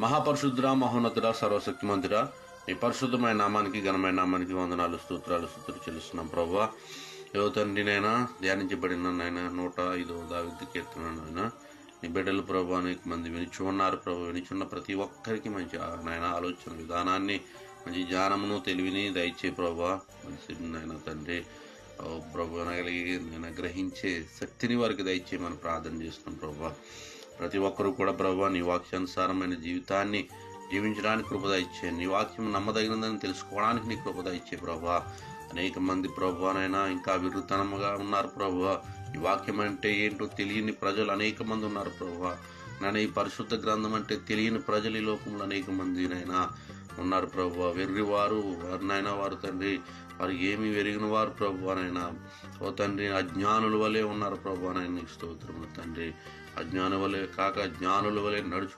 మహాపరిశుద్ధుడా, మహోన్నతుడా, సర్వశక్తిమంతుడా, నీ పరిశుద్ధమైన నామానికి, ఘనమైన నామానికి వందనాలు, స్తోత్రాలు చెల్లిస్తున్నాం ప్రభువా. యువతండ్రినైనా ధ్యానించబడిన నాయన 105వ దావీదు కీర్తనైనా నీ బిడ్డలు ప్రభు అనేక మంది వినిచి ఉన్నారు ప్రభు. వినిచున్న ప్రతి ఒక్కరికి మంచి నాయన ఆలోచన విధానాన్ని, మంచి జ్ఞానమును, తెలివిని దయచే ప్రభా. మంచి నాయన తండ్రి ప్రభు అనగలిగి నేను గ్రహించే శక్తిని వారికి దయచేయమని ప్రార్థన చేస్తున్నాం ప్రభా. ప్రతి ఒక్కరూ కూడా ప్రభా నీ వాక్యానుసారమైన జీవితాన్ని జీవించడానికి కృపద ఇచ్చే, నీ వాక్యం నమ్మదగినదని తెలుసుకోవడానికి నీ కృపద ఇచ్చే ప్రభా. అనేక మంది ప్రభువానైనా ఇంకా విరుతనముగా ఉన్నారు ప్రభువా. ఈ వాక్యం అంటే ఏంటో తెలియని ప్రజలు అనేక మంది ఉన్నారు ప్రభువా. నేను ఈ పరిశుద్ధ గ్రంథం అంటే తెలియని ప్రజలు ఈ లోకంలో అనేక మందినైనా ఉన్నారు ప్రభువా. వెర్రివారు వారినైనా వారు తండ్రి, వారు ఏమి వెరిగిన వారు ప్రభువానైనా ఓ తండ్రి అజ్ఞానుల వలె ఉన్నారు ప్రభువానైనా. నీకు స్తోత్రములు తండ్రి. అజ్ఞానుల వలె కాక జ్ఞానుల వలె నడుచు